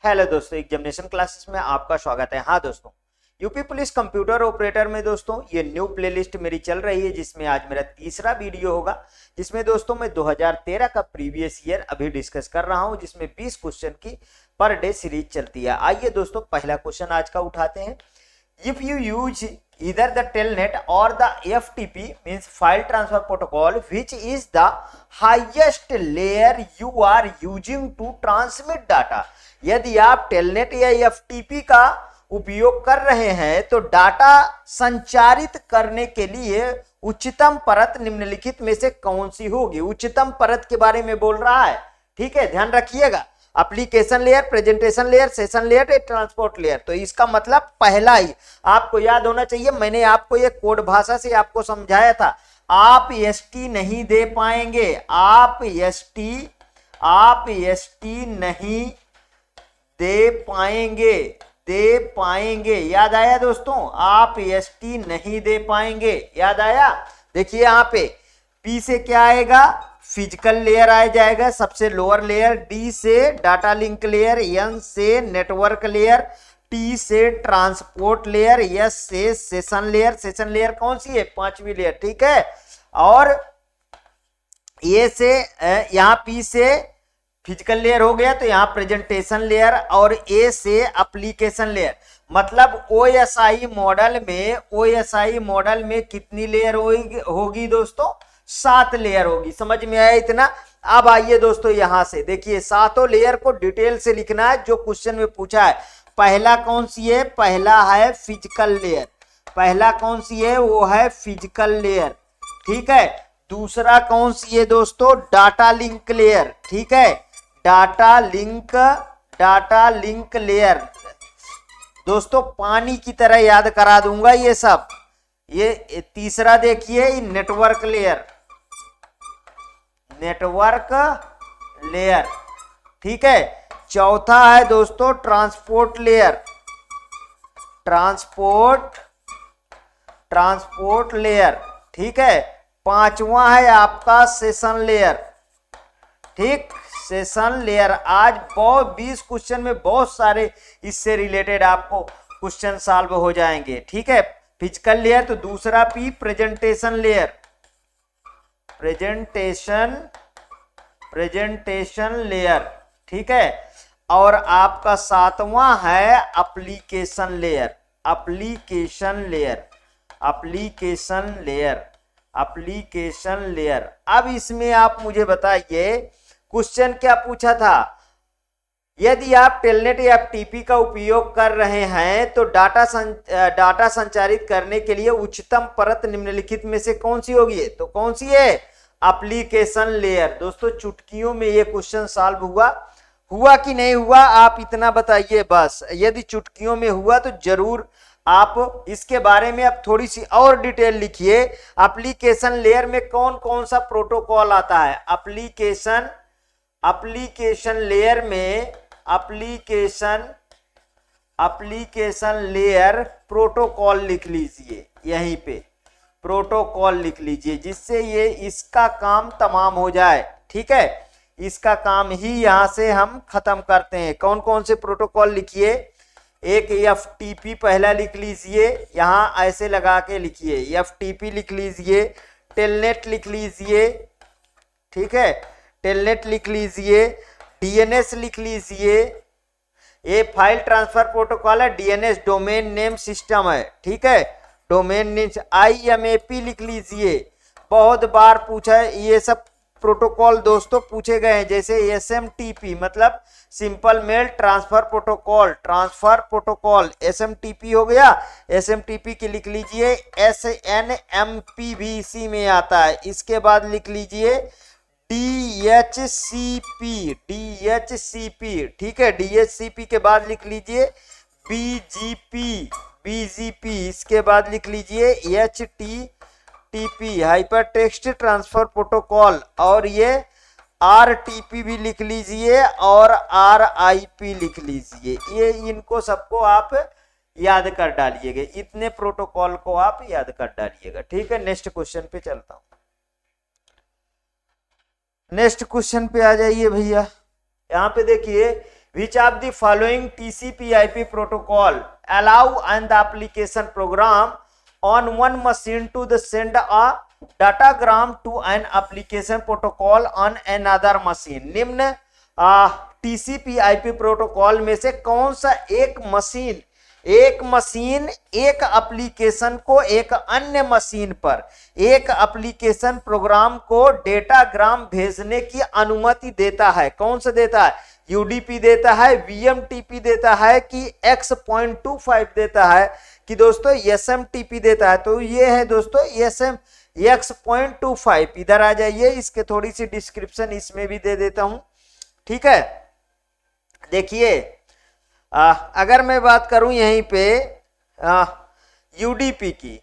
Hello दोस्तों, examination classes में आपका स्वागत है। हाँ दोस्तों, यूपी पुलिस कंप्यूटर ऑपरेटर में दोस्तों ये न्यू प्लेलिस्ट मेरी चल रही है, जिसमें आज मेरा तीसरा वीडियो होगा, जिसमें दोस्तों मैं 2013 का प्रीवियस ईयर अभी डिस्कस कर रहा हूं, जिसमें 20 क्वेश्चन की पर डे सीरीज चलती है। आइए दोस्तों, पहला क्वेश्चन आज का उठाते हैं। If you use either the telnet or the FTP means file transfer protocol, which is the highest layer you are using to transmit data। यदि आप टेलनेट या एफटीपी का उपयोग कर रहे हैं तो डाटा संचारित करने के लिए उच्चतम परत निम्नलिखित में से कौन सी होगी। उच्चतम परत के बारे में बोल रहा है, ठीक है, ध्यान रखिएगा। Application layer, presentation layer, session layer, transport layer. तो इसका मतलब पहला ही आपको याद होना चाहिए। मैंने आपको ये कोड भाषा से आपको समझाया था, आप एसटी नहीं दे पाएंगे, आप एसटी नहीं दे पाएंगे। याद आया दोस्तों, आप एसटी नहीं दे पाएंगे, याद आया। देखिए यहाँ पे पी से क्या आएगा, फिजिकल लेयर आ जाएगा, सबसे लोअर लेयर। डी से डाटा लिंक लेयर, एन से नेटवर्क लेयर, टी से ट्रांसपोर्ट लेयर, एस से सेशन लेयर। सेशन लेयर कौन सी है, पांचवी लेयर, ठीक है। और ए से यहाँ पी से फिजिकल लेयर हो गया, तो यहाँ प्रेजेंटेशन लेयर, और ए से एप्लीकेशन लेयर। मतलब ओएसआई मॉडल में कितनी लेयर होगी दोस्तों, 7 लेयर होगी। समझ में आया इतना। अब आइए दोस्तों, यहां से देखिए, सातों लेयर को डिटेल से लिखना है जो क्वेश्चन में पूछा है। पहला कौन सी है, पहला है फिजिकल लेयर। पहला कौन सी है, वो है फिजिकल लेयर, ठीक है। दूसरा कौन सी है दोस्तों, डाटा लिंक लेयर, ठीक है, डाटा लिंक लेयर। दोस्तों पानी की तरह याद करा दूंगा ये सब। ये तीसरा देखिए, नेटवर्क लेयर, ठीक है। चौथा है दोस्तों ट्रांसपोर्ट लेयर, ठीक है। पांचवा है आपका सेशन लेयर, ठीक, सेशन लेयर। आज बहुत 20 क्वेश्चन में बहुत सारे इससे रिलेटेड आपको क्वेश्चन सॉल्व हो जाएंगे, ठीक है। फिजिकल लेयर, तो दूसरा पी प्रेजेंटेशन लेयर, ठीक है। और आपका सातवां है एप्लीकेशन लेयर। अब इसमें आप मुझे बताइए, क्वेश्चन क्या पूछा था। यदि आप टेलनेट या एफटीपी का उपयोग कर रहे हैं तो डाटा संचारित करने के लिए उच्चतम परत निम्नलिखित में से कौन सी होगी। तो कौन सी है, एप्लीकेशन लेयर। दोस्तों चुटकियों में ये क्वेश्चन सॉल्व हुआ कि नहीं हुआ, आप इतना बताइए बस। यदि चुटकियों में हुआ तो जरूर आप इसके बारे में अब थोड़ी सी और डिटेल लिखिए। एप्लीकेशन लेयर में कौन कौन सा प्रोटोकॉल आता है। एप्लीकेशन लेयर में एप्लीकेशन लेयर प्रोटोकॉल लिख लीजिए, यहीं पे प्रोटोकॉल लिख लीजिए, जिससे ये इसका काम तमाम हो जाए, ठीक है। इसका काम ही यहां से हम खत्म करते हैं। कौन कौन से प्रोटोकॉल लिखिए, एक एफटीपी पहला लिख लीजिए, यहां ऐसे लगा के लिखिए, एफटीपी लिख लीजिए, टेलनेट लिख लीजिए, ठीक है, टेलनेट लिख लीजिए, डीएनएस लिख लीजिए। ये फाइल ट्रांसफर प्रोटोकॉल है, डीएनएस डोमेन नेम सिस्टम है, ठीक है, डोमेन नेम। आईएमएपी लिख लीजिए, बहुत बार पूछा है ये सब प्रोटोकॉल दोस्तों, पूछे गए हैं। जैसे एसएमटीपी मतलब simple mail transfer protocol, SMTP हो गया। एसएमटीपी की लिख लीजिए, एसएनएमपी भी इसी में आता है। इसके बाद लिख लीजिए डीएचसीपी, ठीक है, डीएचसीपी के बाद लिख लीजिए बीजीपी, इसके बाद लिख लीजिए HTTP, hyper text transfer protocol, और ये आरटीपी भी लिख लीजिए और आरआईपी लिख लीजिए। ये इनको सबको आप याद कर डालिएगा, इतने प्रोटोकॉल को आप याद कर डालिएगा, ठीक है। नेक्स्ट क्वेश्चन पे चलता हूं। नेक्स्ट क्वेश्चन पे आ जाइए भैया। यहाँ पे देखिए Which of the following TCP/IP protocol allow and the application program on one machine to the send a datagram to an application protocol on another machine? निम्न TCP/IP प्रोटोकॉल में से कौन सा एक मशीन एक एप्लीकेशन को एक अन्य मशीन पर एक एप्लीकेशन प्रोग्राम को डेटाग्राम भेजने की अनुमति देता है? कौन सा देता है? यूडीपी देता है, वीएमटीपी देता है कि X.25 देता है कि दोस्तों एसएमटीपी देता है? तो ये है दोस्तों X.25। इधर आ जाइए, इसके थोड़ी सी डिस्क्रिप्शन इसमें भी दे देता हूं, ठीक है। देखिए अगर मैं बात करूं यहीं पे यूडीपी की,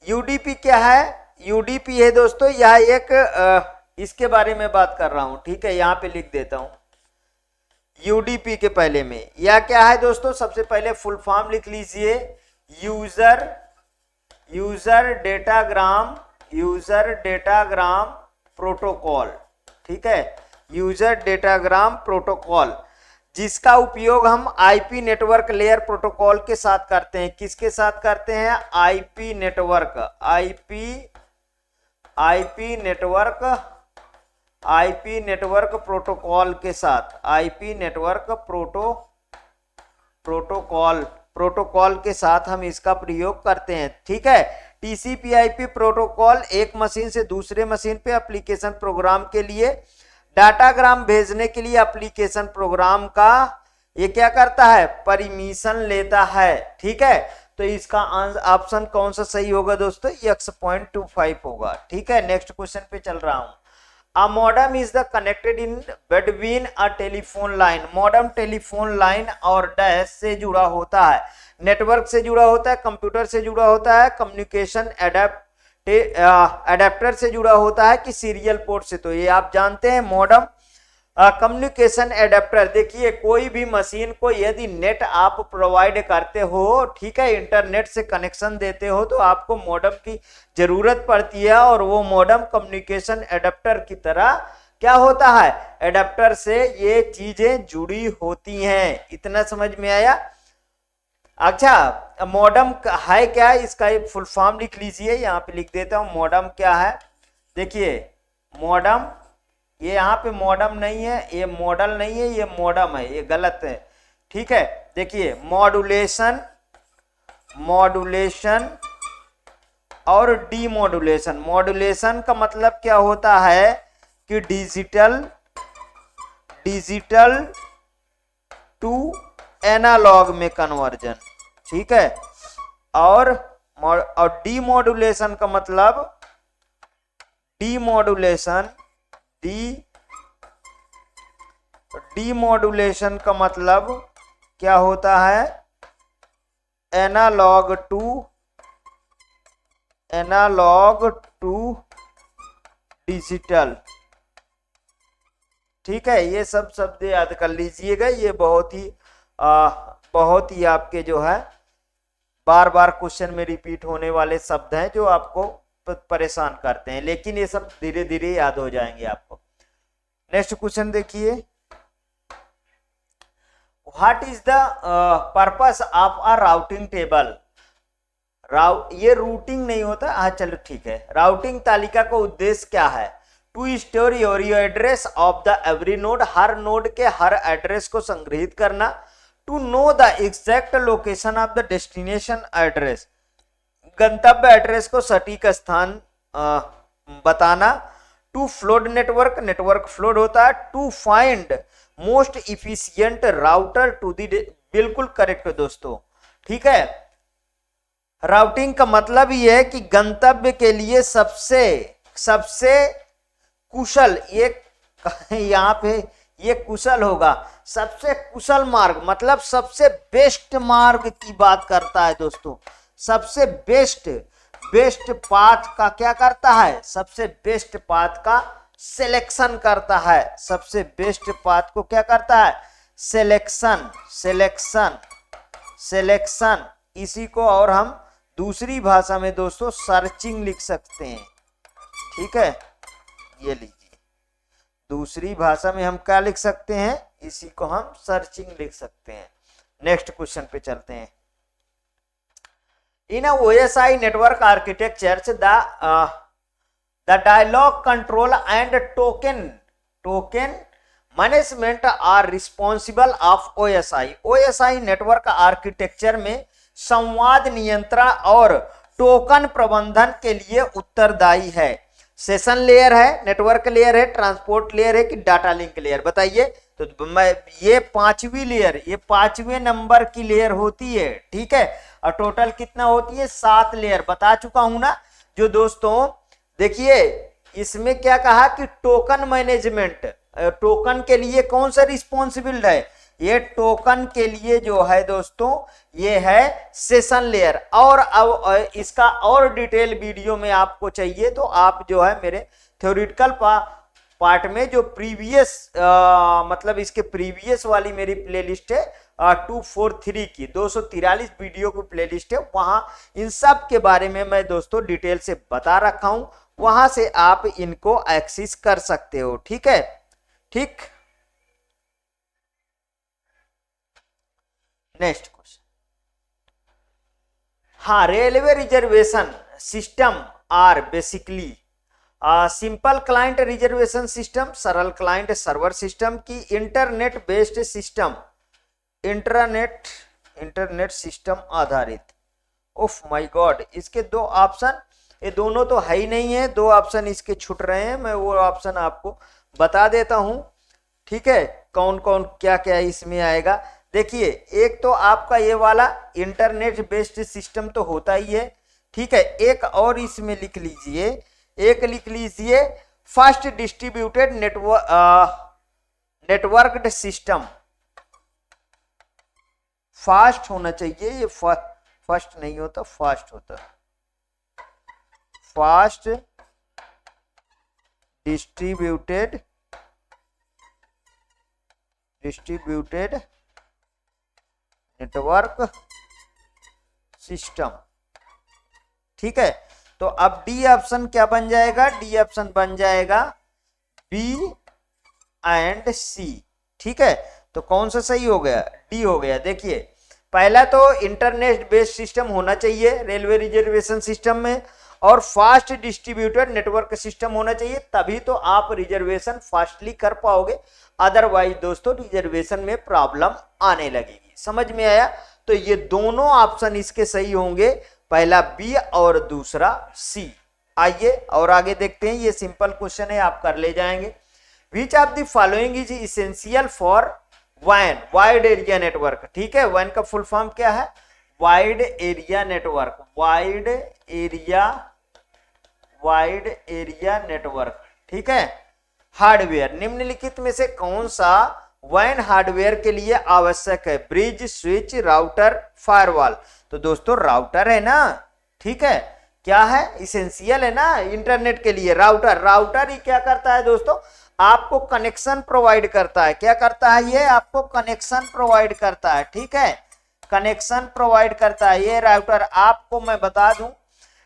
यूडीपी क्या है? यूडीपी है दोस्तों यह एक इसके बारे में बात कर रहा हूं, ठीक है, यहां पे लिख देता हूं यूडीपी के पहले में। यह क्या है दोस्तों? सबसे पहले फुल फॉर्म लिख लीजिए, यूजर डेटाग्राम प्रोटोकॉल, ठीक है, यूजर डेटाग्राम प्रोटोकॉल, जिसका उपयोग हम आईपी नेटवर्क लेयर प्रोटोकॉल के साथ करते हैं। किसके साथ करते हैं? आईपी नेटवर्क प्रोटोकॉल के साथ, आईपी नेटवर्क प्रोटोकॉल के साथ हम इसका प्रयोग करते हैं, ठीक है। टीसीपी/आईपी प्रोटोकॉल एक मशीन से दूसरे मशीन पे एप्लीकेशन प्रोग्राम के लिए डाटाग्राम भेजने के लिए एप्लीकेशन प्रोग्राम का ये क्या करता है? परमिशन लेता है, ठीक है। तो इसका ऑप्शन कौन सा सही होगा दोस्तों? X.25 होगा, ठीक है। नेक्स्ट क्वेश्चन पे चल रहा हूं। A modem is the connected in between a telephone line. Modem telephone line और डैश से जुड़ा होता है, नेटवर्क से जुड़ा होता है, कंप्यूटर से जुड़ा होता है, कम्युनिकेशन एडेप्टर से जुड़ा होता है कि सीरियल पोर्ट से? तो ये आप जानते हैं मॉडम कम्युनिकेशन एडेप्टर। देखिए कोई भी मशीन को यदि नेट आप प्रोवाइड करते हो, ठीक है, इंटरनेट से कनेक्शन देते हो, तो आपको मॉडम की जरूरत पड़ती है और वो मॉडम कम्युनिकेशन एडेप्टर की तरह क्या होता है? एडेप्टर से ये चीजें जुड़ी होती हैं। इतना समझ में आया? अच्छा, मॉडम है क्या? इसका एक फुल फॉर्म लिख लीजिए, यहाँ पे लिख देता हूं मॉडम क्या है। देखिए मॉडम, ये यहाँ पे मॉडम नहीं है, ये मॉडल नहीं है, ये मॉडम है, ये गलत है, ठीक है। देखिए मॉड्यूलेशन और डीमॉड्यूलेशन। मॉड्यूलेशन का मतलब क्या होता है कि डिजिटल टू एनालॉग में कन्वर्जन, ठीक है। और डीमॉड्यूलेशन का मतलब डीमॉड्यूलेशन का मतलब क्या होता है? एनालॉग टू डिजिटल, ठीक है। ये सब शब्द याद कर लीजिएगा, ये बहुत ही आपके जो है बार बार क्वेश्चन में रिपीट होने वाले शब्द हैं जो आपको परेशान करते हैं, लेकिन ये सब धीरे धीरे याद हो जाएंगे आपको। नेक्स्ट क्वेश्चन देखिए, what is the purpose of a routing table? ये रूटिंग नहीं होता, हाँ चलो ठीक है। राउटिंग तालिका का उद्देश्य क्या है? To store your address of the every node, हर नोड के हर एड्रेस को संग्रहित करना। To know the exact location of the destination address, गंतव्य एड्रेस को सटीक स्थान बताना। टू फ्लोड नेटवर्क फ्लोड होता है। To find most efficient router to the, बिल्कुल करेक्ट दोस्तों, ठीक है। राउटिंग का मतलब ये है कि गंतव्य के लिए सबसे कुशल, ये यहाँ पे ये कुशल होगा, सबसे कुशल मार्ग मतलब सबसे बेस्ट मार्ग की बात करता है दोस्तों। सबसे बेस्ट पाथ का क्या करता है? सबसे बेस्ट पाथ का सिलेक्शन करता है। सबसे बेस्ट पाथ को क्या करता है? सिलेक्शन। इसी को और हम दूसरी भाषा में दोस्तों सर्चिंग लिख सकते हैं, ठीक है। ये लीजिए, दूसरी भाषा में हम क्या लिख सकते हैं? इसी को हम सर्चिंग लिख सकते हैं। नेक्स्ट क्वेश्चन पे चलते हैं। In OSI network architectures the dialogue control and token management are responsible of OSI network architecture में संवाद नियंत्रण और टोकन प्रबंधन के लिए उत्तरदायी है। सेशन लेयर है, नेटवर्क लेयर है, ट्रांसपोर्ट लेयर है कि डाटा लिंक लेयर, बताइए। तो मैं ये पांचवी लेयर, ये 5वें नंबर की लेयर होती है, ठीक है। और टोटल कितना होती है? 7 लेयर, बता चुका हूं ना। जो दोस्तों देखिए इसमें क्या कहा कि टोकन मैनेजमेंट, टोकन के लिए कौन सा रिस्पॉन्सिबल है? ये टोकन के लिए जो है दोस्तों ये है सेशन लेयर। और अब इसका और डिटेल वीडियो में आपको चाहिए तो आप जो है मेरे थ्योरेटिकल पार्ट में जो प्रीवियस मतलब इसके प्रीवियस वाली मेरी प्लेलिस्ट है 243 की 243 वीडियो की प्लेलिस्ट है, वहां इन सब के बारे में मैं दोस्तों डिटेल से बता रखा हूं, वहां से आप इनको एक्सेस कर सकते हो, ठीक है। ठीक, नेक्स्ट क्वेश्चन। हाँ, railway reservation system are basically simple client reservation system, सरल क्लाइंट सर्वर सिस्टम की internet based system, internet system आधारित। उफ माय गॉड, इसके 2 ऑप्शन, ये दोनों तो है ही नहीं है, 2 ऑप्शन इसके छूट रहे हैं। मैं वो ऑप्शन आपको बता देता हूं, ठीक है, कौन कौन क्या क्या इसमें आएगा। देखिए, एक तो आपका ये वाला इंटरनेट बेस्ड सिस्टम तो होता ही है, ठीक है। एक और इसमें लिख लीजिए, एक लिख लीजिए फास्ट डिस्ट्रीब्यूटेड नेटवर्क्ड सिस्टम। फास्ट होना चाहिए, ये फास्ट नहीं होता, फास्ट होता, फास्ट डिस्ट्रीब्यूटेड नेटवर्क सिस्टम, ठीक है। तो अब डी ऑप्शन क्या बन जाएगा? डी ऑप्शन बन जाएगा बी एंड सी, ठीक है। तो कौन सा सही हो गया? डी हो गया। देखिए, पहला तो इंटरनेट बेस्ड सिस्टम होना चाहिए रेलवे रिजर्वेशन सिस्टम में, और फास्ट डिस्ट्रीब्यूटेड नेटवर्क सिस्टम होना चाहिए, तभी तो आप रिजर्वेशन फास्टली कर पाओगे। अदरवाइज दोस्तों रिजर्वेशन में प्रॉब्लम आने लगेगी। समझ में आया? तो ये दोनों ऑप्शन इसके सही होंगे, पहला बी और दूसरा सी। आइए और आगे देखते हैं, ये सिंपल क्वेश्चन है, आप कर ले जाएंगे। Which of the following is essential for वैन, वाइड एरिया नेटवर्क, ठीक है। वैन का फुल फॉर्म क्या है? Wide area network, wide area network, ठीक है। हार्डवेयर, निम्नलिखित में से कौन सा वैन हार्डवेयर के लिए आवश्यक है? Bridge, switch, router, firewall. तो दोस्तों राउटर है ना, ठीक है। क्या है? इसेंशियल है ना इंटरनेट के लिए। राउटर ही क्या करता है दोस्तों? आपको कनेक्शन प्रोवाइड करता है। क्या करता है? ये आपको कनेक्शन प्रोवाइड करता है, ठीक है। कनेक्शन प्रोवाइड करता है ये राउटर। आपको मैं बता दूं,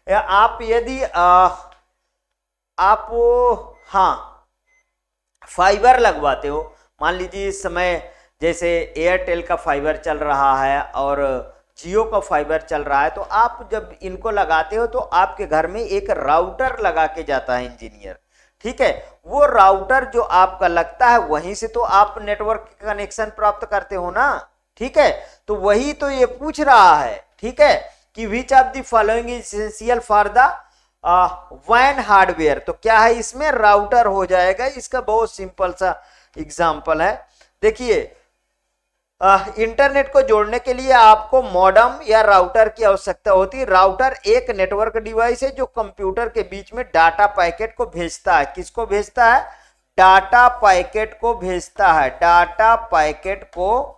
आप यदि आप हाँ फाइबर लगवाते हो, मान लीजिए इस समय जैसे एयरटेल का फाइबर चल रहा है और जियो का फाइबर चल रहा है, तो आप जब इनको लगाते हो तो आपके घर में एक राउटर लगा के जाता है इंजीनियर, ठीक है। वो राउटर जो आपका लगता है वहीं से तो आप नेटवर्क कनेक्शन प्राप्त करते हो ना, ठीक है। तो वही तो ये पूछ रहा है, ठीक है, कि which of the following is essential for the वैन हार्डवेयर। तो क्या है इसमें? राउटर हो जाएगा। इसका बहुत सिंपल सा एग्जांपल है। देखिए, इंटरनेट को जोड़ने के लिए आपको मॉडेम या राउटर की आवश्यकता होती है। राउटर एक नेटवर्क डिवाइस है जो कंप्यूटर के बीच में डाटा पैकेट को भेजता है। किसको भेजता है? डाटा पैकेट को भेजता है। डाटा पैकेट को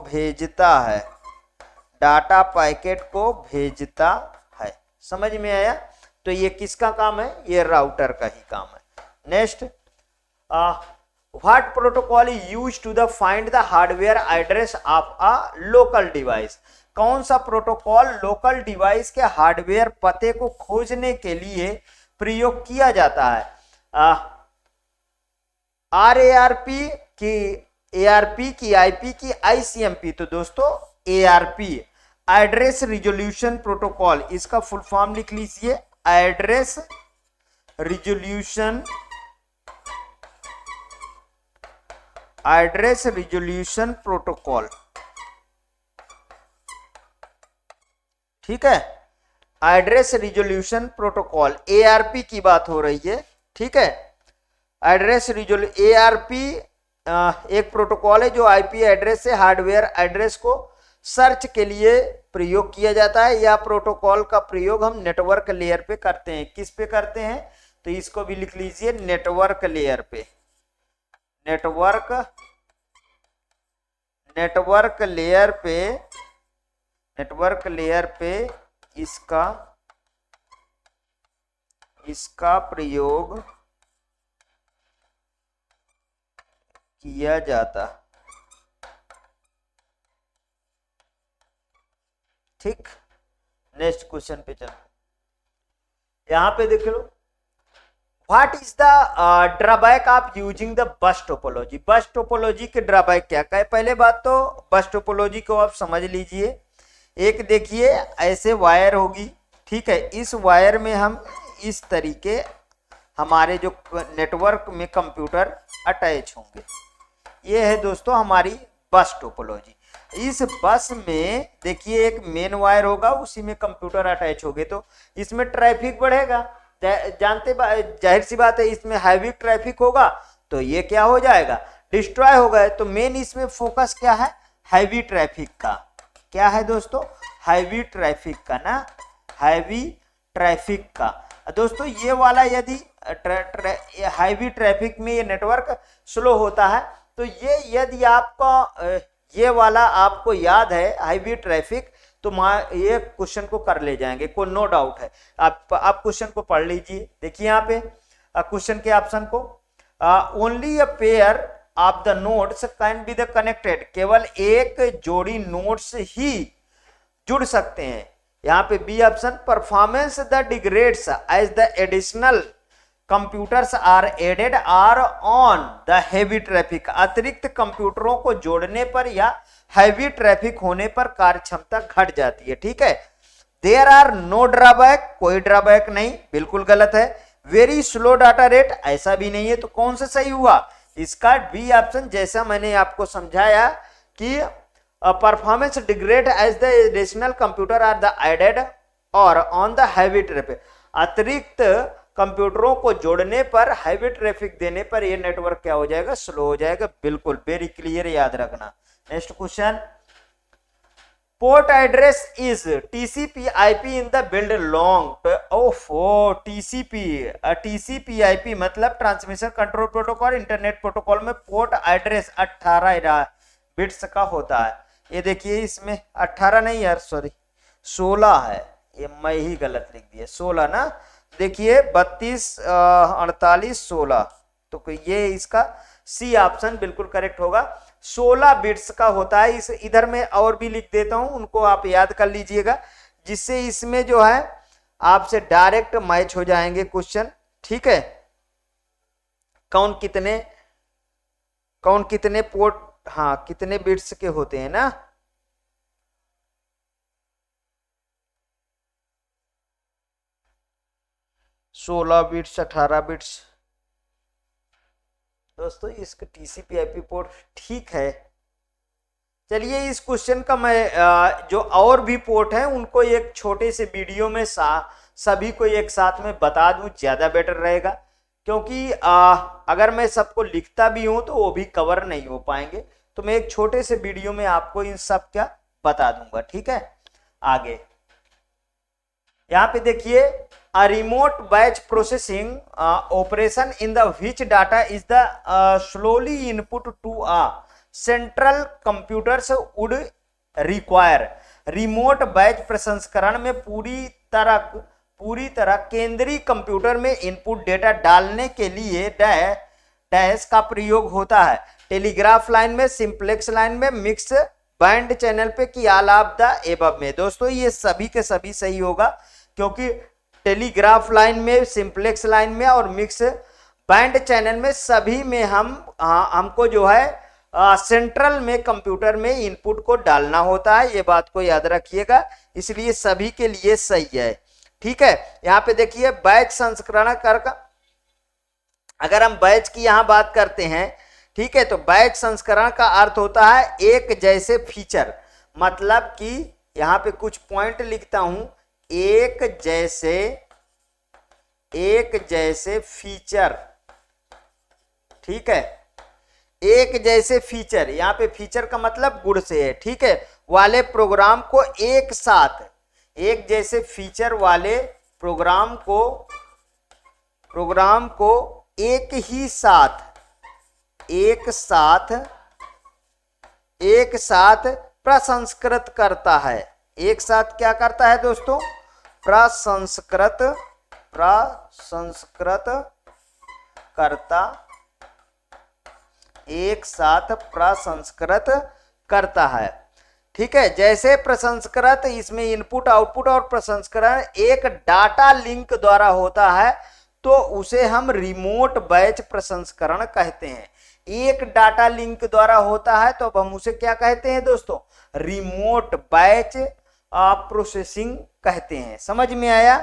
भेजता है। डाटा पैकेट को भेजता है। समझ में आया? तो ये किसका काम है? ये राउटर का ही काम है। Next, what protocol is used to the find the hardware address of a local device. कौन सा प्रोटोकॉल लोकल डिवाइस के हार्डवेयर पते को खोजने के लिए प्रयोग किया जाता है? RARP की, ARP की, IP की, ICMP। तो दोस्तों ARP एड्रेस रिजोल्यूशन प्रोटोकॉल, इसका फुल फॉर्म लिख लीजिए, address resolution, address resolution protocol. ठीक है, एड्रेस रिजोल्यूशन प्रोटोकॉल, ARP की बात हो रही है। ठीक है, एड्रेस ARP एक प्रोटोकॉल है जो आईपी एड्रेस से हार्डवेयर एड्रेस को सर्च के लिए प्रयोग किया जाता है। या प्रोटोकॉल का प्रयोग हम नेटवर्क लेयर पे करते हैं। किस पे करते हैं, तो इसको भी लिख लीजिए, नेटवर्क लेयर पे। नेटवर्क लेयर पे, नेटवर्क लेयर पे इसका प्रयोग किया जाता। ठीक, नेक्स्ट क्वेश्चन पे चलो। यहां पे देख लो, what is the drawback of using the bus topology. Bus topology के ड्रॉबैक क्या है। पहले बात तो बस टोपोलॉजी को आप समझ लीजिए। एक देखिए, ऐसे वायर होगी, ठीक है, इस वायर में हम इस तरीके हमारे जो नेटवर्क में कंप्यूटर अटैच होंगे। ये है दोस्तों हमारी बस टोपोलॉजी। इस बस में देखिए एक मेन वायर होगा, उसी में कंप्यूटर अटैच होंगे, तो इसमें ट्रैफिक बढ़ेगा। जानते, जाहिर सी बात है, इसमें हैवी ट्रैफिक होगा तो ये क्या हो जाएगा, डिस्ट्रॉय होगा। तो मेन इसमें फोकस क्या है, हैवी ट्रैफिक का। क्या है दोस्तों, हैवी ट्रैफिक का ना, हैवी ट्रैफिक का। दोस्तों ये वाला यदि हैवी ट्रैफिक में ये नेटवर्क स्लो होता है, तो ये यदि आपका ये वाला आपको याद है हैवी ट्रैफिक, तो ये क्वेश्चन को कर ले जाएंगे, कोई नो डाउट है। आप क्वेश्चन को पढ़ लीजिए। देखिए यहाँ पे क्वेश्चन के ऑप्शन को, only a pair of the nodes can be the connected, केवल एक जोड़ी नोड्स ही जुड़ सकते हैं। यहाँ पे b option, performance the degrades as the additional computers are added are on the heavy traffic, अतिरिक्त कंप्यूटरों को जोड़ने पर या हैवी ट्रैफिक होने पर कार्य क्षमता घट जाती है। ठीक है, देयर आर नो ड्रॉबैक, कोई ड्रॉबैक नहीं, बिल्कुल गलत है। वेरी स्लो डाटा रेट, ऐसा भी नहीं है। तो कौन सा सही हुआ, इसका बी ऑप्शन, जैसा मैंने आपको समझाया कि performance degrade as the additional computer are the added और ऑन द हैवी ट्रैफिक, अतिरिक्त कंप्यूटरों को जोड़ने पर, हैवी ट्रैफिक देने पर ये नेटवर्क क्या हो जाएगा, स्लो हो जाएगा। बिल्कुल वेरी क्लियर, याद रखना। Next question, port address is TCP IP in the build long, ओफो टीसीपी आईपी मतलब transmission control protocol, internet protocol में पोर्ट एड्रेस 18 बिट्स का होता है। ये देखिए इसमें 18 नहीं यार, सॉरी 16 है, ये मैं ही गलत लिख दिया, 16 ना। देखिए 32 48 16, तो ये इसका सी ऑप्शन बिल्कुल करेक्ट होगा। 16 बिट्स का होता है। इस इधर में और भी लिख देता हूं, उनको आप याद कर लीजिएगा, जिससे इसमें जो है आपसे डायरेक्ट मैच हो जाएंगे क्वेश्चन। ठीक है, कौन कितने पोर्ट, हाँ कितने बिट्स के होते हैं ना। सोलह बिट्स 18 बिट्स। दोस्तों इसका टीसीपी आईपी पोर्ट ठीक है। चलिए इस क्वेश्चन का मैं जो और भी पोर्ट है उनको एक छोटे से वीडियो में सभी को एक साथ में बता दूं, ज्यादा बेटर रहेगा। क्योंकि अगर मैं सबको लिखता भी हूं तो वो भी कवर नहीं हो पाएंगे, तो मैं एक छोटे से वीडियो में आपको इन सब क्या बता दूंगा। ठीक है, आगे यहाँ पे देखिए, a remote batch processing operation in the which data is the slowly input to a central computers would require। Remote batch प्रसंस्करण में पूरी तरह केंद्रीय कंप्यूटर में इनपुट डेटा डालने के लिए डैश का प्रयोग होता है। टेलीग्राफ लाइन में, सिंप्लेक्स लाइन में, मिक्स बैंड चैनल पे कि ऑल ऑफ द एबव में। दोस्तों ये सभी के सभी सही होगा, क्योंकि टेलीग्राफ लाइन में, सिंप्लेक्स लाइन में और मिक्स बैंड चैनल में सभी में हमको जो है सेंट्रल में कंप्यूटर में इनपुट को डालना होता है, ये बात को याद रखिएगा, इसलिए सभी के लिए सही है। ठीक है, यहाँ पे देखिए बैच संस्करण कर, अगर हम बैच की यहां बात करते हैं, ठीक है, तो बैच संस्करण का अर्थ होता है एक जैसे फीचर, मतलब कि यहां पे कुछ पॉइंट लिखता हूं, एक जैसे फीचर, ठीक है, एक जैसे फीचर, यहां पे फीचर का मतलब गुण से है, ठीक है, वाले प्रोग्राम को एक साथ, एक जैसे फीचर वाले प्रोग्राम को एक ही साथ, एक साथ प्रसंस्कृत करता है। एक साथ क्या करता है दोस्तों? प्रसंस्कृत करता, एक साथ प्रसंस्कृत करता है। ठीक है, जैसे प्रसंस्कृत, इसमें इनपुट आउटपुट और प्रसंस्करण एक डाटा लिंक द्वारा होता है, तो उसे हम रिमोट बैच प्रसंस्करण कहते हैं। एक डाटा लिंक द्वारा होता है तो अब हम उसे क्या कहते हैं दोस्तों? रिमोट बैच प्रोसेसिंग कहते हैं। समझ में आया?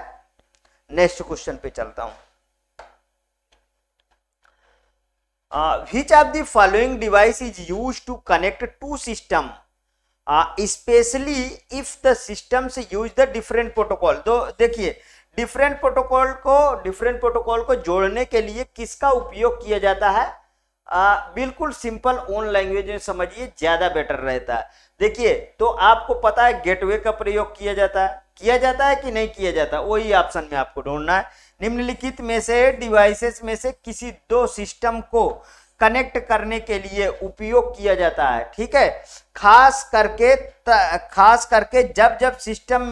नेक्स्ट क्वेश्चन पे चलता हूं। Which of the following device is used to connect two system, especially if the systems use the different protocol? तो देखिए डिफरेंट प्रोटोकॉल को जोड़ने के लिए किसका उपयोग किया जाता है? बिल्कुल सिंपल ओन लैंग्वेज में समझिए, ज्यादा बेटर रहता है। देखिए, तो आपको पता है गेटवे का प्रयोग किया जाता है कि नहीं किया जाता? वही ऑप्शन में आपको ढूंढना है। निम्नलिखित में से डिवाइसेस में से किसी दो सिस्टम को कनेक्ट करने के लिए उपयोग किया जाता है। ठीक है, खास करके जब सिस्टम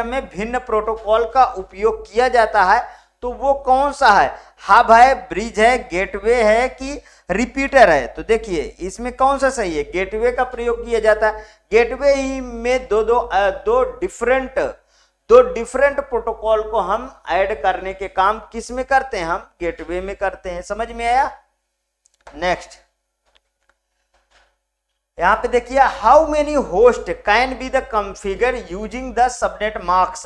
में भिन्न प्रोटोकॉल का उपयोग किया जाता है, तो वो कौन सा है? हब है, ब्रिज है, गेटवे है कि रिपीटर है? तो देखिए इसमें कौन सा सही है? गेटवे का प्रयोग किया जाता है। गेटवे ही में दो डिफरेंट प्रोटोकॉल को हम ऐड करने के काम किस में करते हैं? हम गेटवे में करते हैं। समझ में आया? नेक्स्ट यहां पे देखिए, how many host can be the configure using the subnet marks?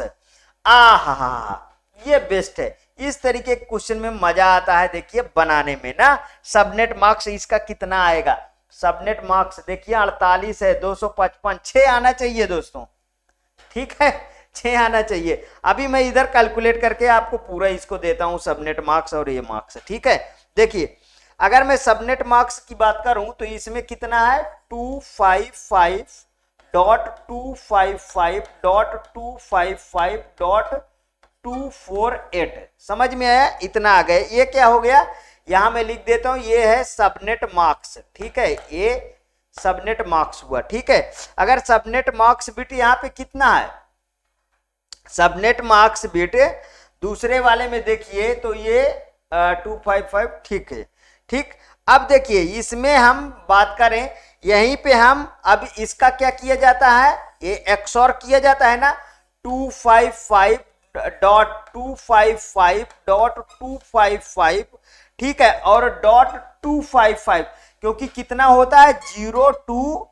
ये बेस्ट है। इस तरीके के क्वेश्चन में मजा आता है देखिए बनाने में ना। सबनेट मार्क्स इसका कितना आएगा? सबनेट मार्क्स देखिए 48 है, 255, 6 आना चाहिए दोस्तों। ठीक है, 6 आना चाहिए। अभी मैं इधर कैलकुलेट करके आपको पूरा इसको देता हूं, सबनेट मार्क्स और ये मार्क्स। ठीक है, देखिए अगर मैं सबनेट मार्क्स की बात करूं तो इसमें कितना है? 255.255.248। समझ में आया? इतना आ गए। ये क्या हो गया? यहां मैं लिख देता हूं, ये है सबनेट मार्क्स। ठीक है, ये सबनेट मार्क्स हुआ। ठीक है, अगर सबनेट मार्क्स बिट यहां पे कितना है? सबनेट मार्क्स बिट दूसरे वाले में देखिए तो ये 255। ठीक है, ठीक। अब देखिए इसमें हम बात करें, यहीं पे हम अब इसका क्या किया जाता है? ये एक्सऑर किया जाता है ना, 255.255.255। ठीक है, और .255 क्योंकि कितना होता है? 0 to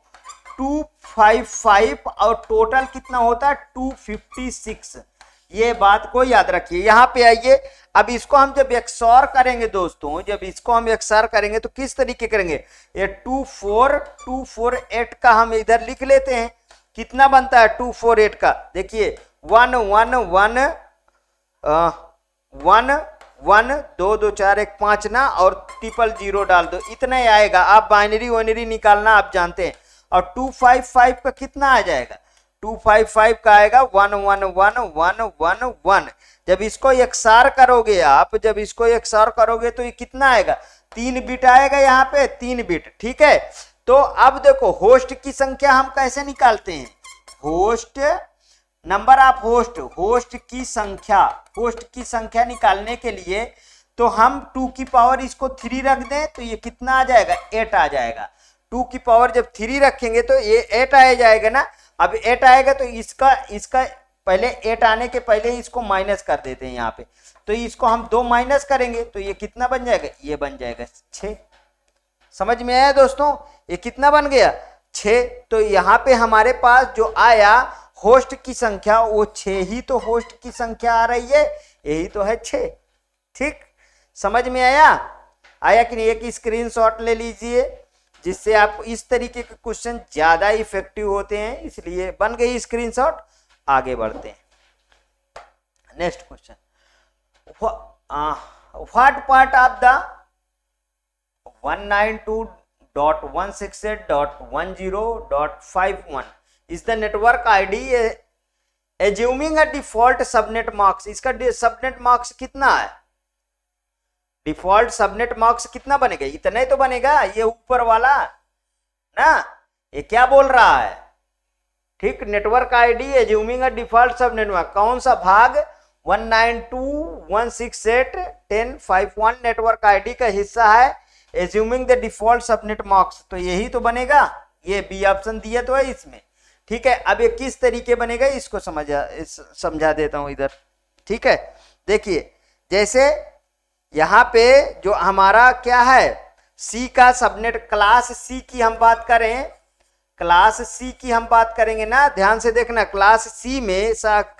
255 और टोटल कितना होता है? 256। ये बात को याद रखिए। यहां पे आइए, अब इसको हम जब एक्सऑर करेंगे दोस्तों, जब इसको हम एक्सऑर करेंगे तो किस तरीके करेंगे? ये 24248 का हम इधर लिख लेते हैं। कितना बनता है 248 का? देखिए 1 1 1 1 1 2 2 4 1 5 ना, और 000 डाल दो, इतना ही आएगा। आप बाइनरी निकालना आप जानते हैं। और 255 का कितना आ जाएगा? 255 का आएगा 111111। जब इसको एक्सआर करोगे आप, जब इसको एक्सआर करोगे तो ये कितना आएगा? 3 बिट आएगा यहाँ पे, 3 बिट। ठीक है, तो अब देखो होस्ट की संख्या हम कैसे निकालते हैं? होस्ट नंबर ऑफ होस्ट की संख्या निकालने के लिए तो हम 2 की पावर इसको 3 रख दें तो ये कितना आ जाएगा? 8 आ जाएगा। 2 की पावर जब 3 रखेंगे तो ये 8 आ जाएगा ना। अब 8 आएगा तो इसका पहले 8 आने के पहले इसको माइनस कर देते हैं यहाँ पे, तो इसको हम 2 माइनस करेंगे तो ये कितना बन जाएगा, ये बन जाएगा 6। समझ में आया दोस्तों, ये कितना बन गया 6। तो यहाँ पे हमारे पास जो आया होस्ट की संख्या वो 6 ही तो होस्ट की संख्या आ रही है, यही तो है 6। ठीक, समझ में आया कि नहीं। एक स्क्रीनशॉट ले लीजिए जिससे आप इस तरीके के क्वेश्चन ज्यादा इफेक्टिव होते हैं, इसलिए बन गई स्क्रीनशॉट। आगे बढ़ते हैं, next question. What part of the 192.168.10.51 is the network ID assuming a default subnet marks. इसका सबनेट मार्क्स कितना है, डिफॉल्ट सबनेट मार्क्स कितना बनेगा, इतना ही तो बनेगा, ये ऊपर वाला ना। ये क्या बोल रहा है, ठीक, network ID assuming a default subnet marks, कौन सा भाग 192.168.10.51 नेटवर्क आईडी का हिस्सा है, assuming the default subnet marks, तो यही तो बनेगा। ये बी ऑप्शन दिया तो है इसमें। ठीक है, अब ये किस तरीके बनेगा इसको समझा देता हूं इधर। ठीक है, देखिए जैसे यहां पे जो हमारा क्या है सी का सबनेट, क्लास सी की हम बात करें, क्लास सी की हम बात करेंगे ना, ध्यान से देखना, क्लास सी में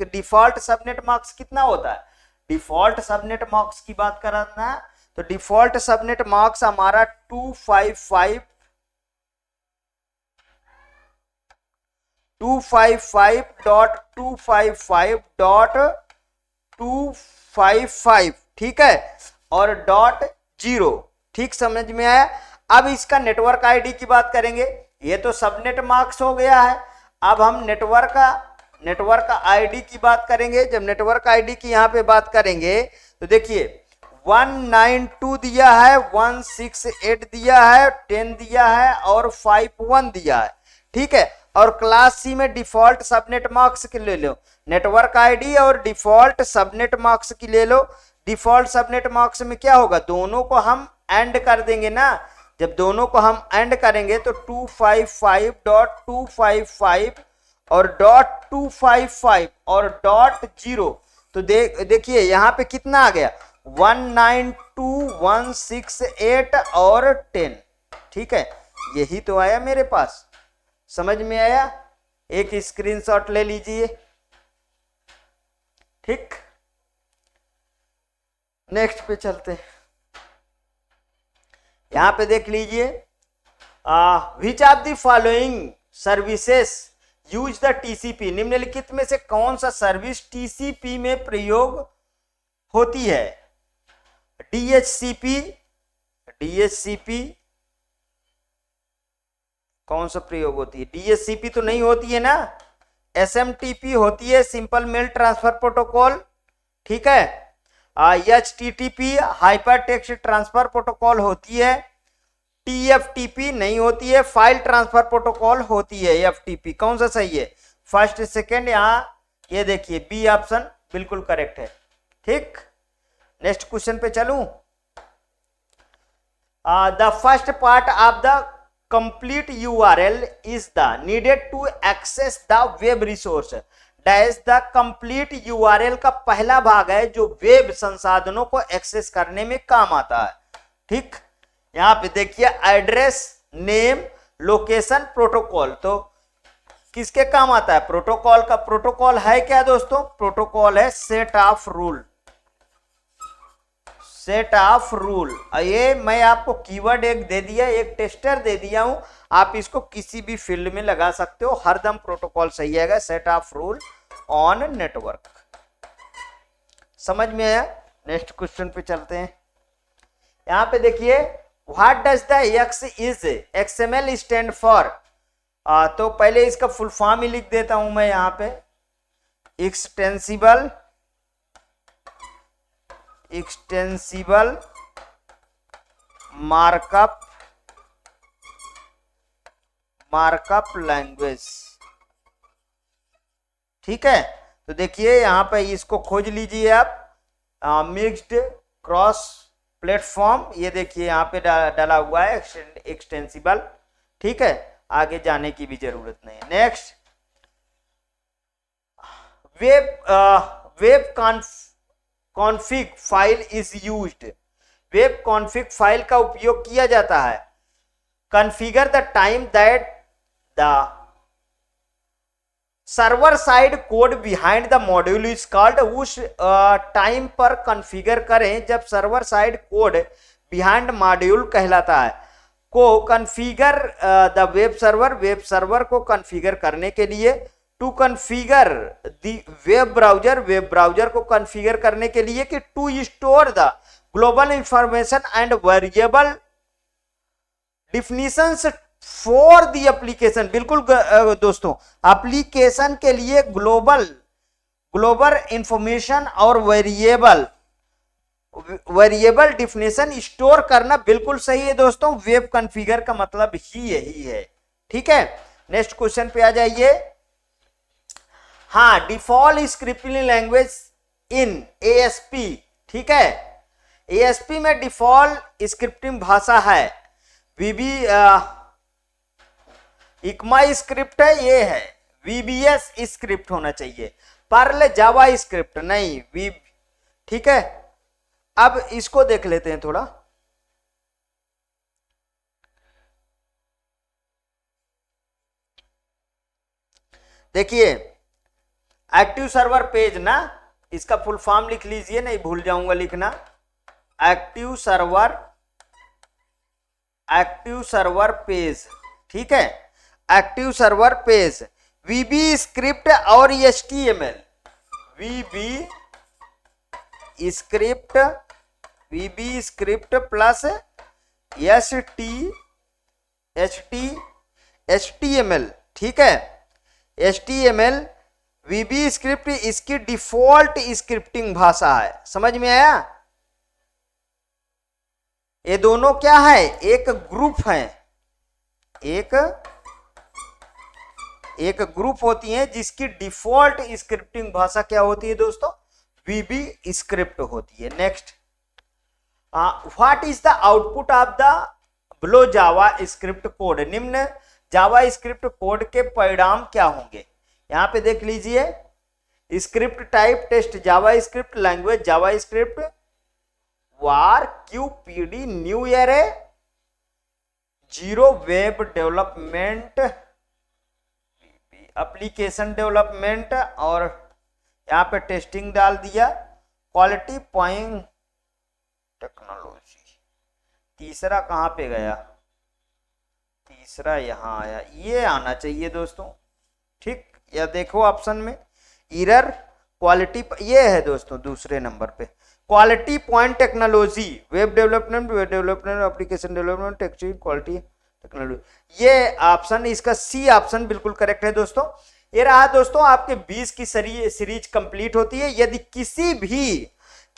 डिफॉल्ट सबनेट मार्क्स कितना होता है, डिफॉल्ट सबनेट मार्क्स की बात करना, तो डिफॉल्ट सबनेट मार्क्स हमारा 255.255.255, ठीक है, और .0। ठीक, समझ में आया। अब इसका नेटवर्क आईडी की बात करेंगे, ये तो सबनेट मार्क्स हो गया है। अब हम नेटवर्क आईडी की बात करेंगे। जब नेटवर्क आईडी की यहां पे बात करेंगे तो देखिए 192 दिया है, 168 दिया है, 10 दिया है और 51 दिया है। ठीक है, और क्लास सी में डिफॉल्ट सबनेट मार्क्स की ले लो, नेटवर्क आईडी और डिफॉल्ट सबनेट मार्क्स की ले लो। डिफॉल्ट सबनेट मार्क्स में क्या होगा, दोनों को हम एंड कर देंगे ना, जब दोनों को हम एंड करेंगे तो 255.255 और .255 और .0, तो देखिए यहां पे कितना आ गया 192.168 और 10। ठीक है, यही तो आया मेरे पास, समझ में आया। एक स्क्रीनशॉट ले लीजिए। ठीक, नेक्स्ट पे चलते हैं। यहां पे देख लीजिए, विच of the following services use the TCP, निम्नलिखित में से कौन सा सर्विस टीसीपी में प्रयोग होती है, डीएचसीपी कौन सा प्रयोग होती है, डीएचसीपी तो नहीं होती है ना, एसएमटीपी होती है, सिंपल मेल ट्रांसफर प्रोटोकॉल। ठीक है, HTTP hyper text transfer protocol होती है, टीएफटीपी नहीं होती है, फाइल ट्रांसफर प्रोटोकॉल होती है एफटीपी। कौन सा सही है, फर्स्ट सेकंड, यहां ये देखिए बी ऑप्शन बिल्कुल करेक्ट है। ठीक, नेक्स्ट क्वेश्चन पे चलूं। The first part of the complete URL is the needed to access the web resource dash the complete URL का पहला भाग है जो वेब संसाधनों को एक्सेस करने में काम आता है। ठीक, यहां पे देखिए एड्रेस, नेम, लोकेशन, प्रोटोकॉल, तो किसके काम आता है, प्रोटोकॉल का। प्रोटोकॉल है क्या दोस्तों, प्रोटोकॉल है set of rule, set of rule. ये मैं आपको कीवर्ड एक दे दिया, एक टेस्टर दे दिया हूं, आप इसको किसी भी फील्ड में लगा सकते हो, हरदम प्रोटोकॉल सही आएगा, set of rule on network. समझ में आया। नेक्स्ट क्वेश्चन पे चलते हैं। यहां पे देखिए what does the x is XML stand for, तो पहले इसका फुल फॉर्म ही लिख देता हूं मैं यहां पे, एक्सटेंसिबल मार्कअप लैंग्वेज। ठीक है, तो देखिए यहां पे इसको खोज लीजिए आप, मिक्स्ड क्रॉस प्लेटफॉर्म, ये देखिए यहां पे डाला हुआ है एक्सटेंसिबल। ठीक है, आगे जाने की भी जरूरत नहीं है। Next, web config file is used, web config file का उपयोग किया जाता है। Configure the time that the server side code behind the module is called, उस टाइम पर कॉन्फ़िगर करें जब server side code behind module कहलाता है। को कॉन्फ़िगर द वेब सर्वर को कॉन्फ़िगर करने के लिए। To configure the web browser को कॉन्फ़िगर करने के लिए। कि to store the global information and variable definitions for the application. बिल्कुल दोस्तों, एप्लीकेशन के लिए ग्लोबल इंफॉर्मेशन और वेरिएबल डिफिनेशन स्टोर करना बिल्कुल सही है दोस्तों। वेब कॉन्फ़िगर का मतलब ही यही है। ठीक है, नेक्स्ट क्वेश्चन पे आ जाइए। हाँ, default scripting language in ASP। ठीक है, ASP में डिफॉल्ट स्क्रिप्टिंग भाषा है VB इकमा स्क्रिप्ट है, ये है VBS स्क्रिप्ट होना चाहिए, पर्ल जावा स्क्रिप्ट नहीं। ठीक है, अब इसको देख लेते हैं थोड़ा। देखिए, एक्टिव सर्वर पेज ना, इसका फुल फॉर्म लिख लीजिए, नहीं भूल जाऊंगा लिखना। Active server page. ठीक है, active server page VB script और HTML। VB script plus HTML। ठीक है, HTML VB स्क्रिप्ट इसकी डिफॉल्ट स्क्रिप्टिंग भाषा है। समझ में आया? ये दोनों क्या है, एक ग्रुप है, एक ग्रुप होती है जिसकी डिफॉल्ट स्क्रिप्टिंग भाषा क्या होती है दोस्तों, VB स्क्रिप्ट होती है। Next, what is the output of the below Java script code. निम्न जावा स्क्रिप्ट कोड के परिणाम क्या होंगे? यहां पे देख लीजिए, स्क्रिप्ट टाइप टेस्ट जावा स्क्रिप्ट, लैंग्वेज जावा स्क्रिप्ट, वार QPD new array, 0 web development application development, और यहाँ पे टेस्टिंग डाल दिया, क्वालिटी पॉइंट टेक्नोलॉजी। तीसरा कहाँ पे गया? तीसरा यहाँ आया, ये आना चाहिए दोस्तों। ठीक, या देखो ऑप्शन में एरर क्वालिटी, ये है दोस्तों दूसरे नंबर पे, quality point technology, web development application development texture quality technology. ये ऑप्शन, इसका C ऑप्शन बिल्कुल करेक्ट है दोस्तों। ये रहा दोस्तों, आपके 20 की सीरीज कंप्लीट होती है। यदि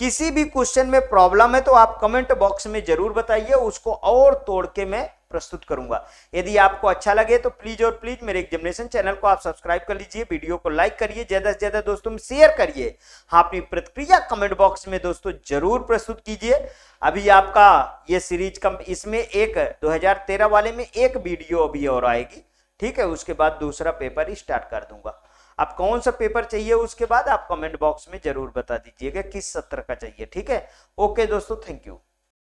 किसी भी क्वेश्चन में प्रॉब्लम है तो आप कमेंट बॉक्स में जरूर बताइए, उसको और तोड़ के मैं प्रस्तुत करूंगा। यदि आपको अच्छा लगे तो प्लीज और प्लीज मेरे एग्जामिनेशन चैनल को आप सब्सक्राइब कर लीजिए, वीडियो को लाइक करिए, ज्यादा से ज्यादा दोस्तों में शेयर करिए। हाँ, अपनी प्रतिक्रिया कमेंट बॉक्स में दोस्तों जरूर प्रस्तुत कीजिए। अभी आपका ये सीरीज इसमें एक 2013 वाले में एक वीडियो अभी और आएगी। ठीक है, उसके बाद दूसरा पेपर स्टार्ट कर दूंगा। आप कौन सा पेपर चाहिए उसके बाद आप कमेंट बॉक्स में जरूर बता दीजिएगा किस सत्र का चाहिए। ठीक है, ओके दोस्तों, थैंक यू।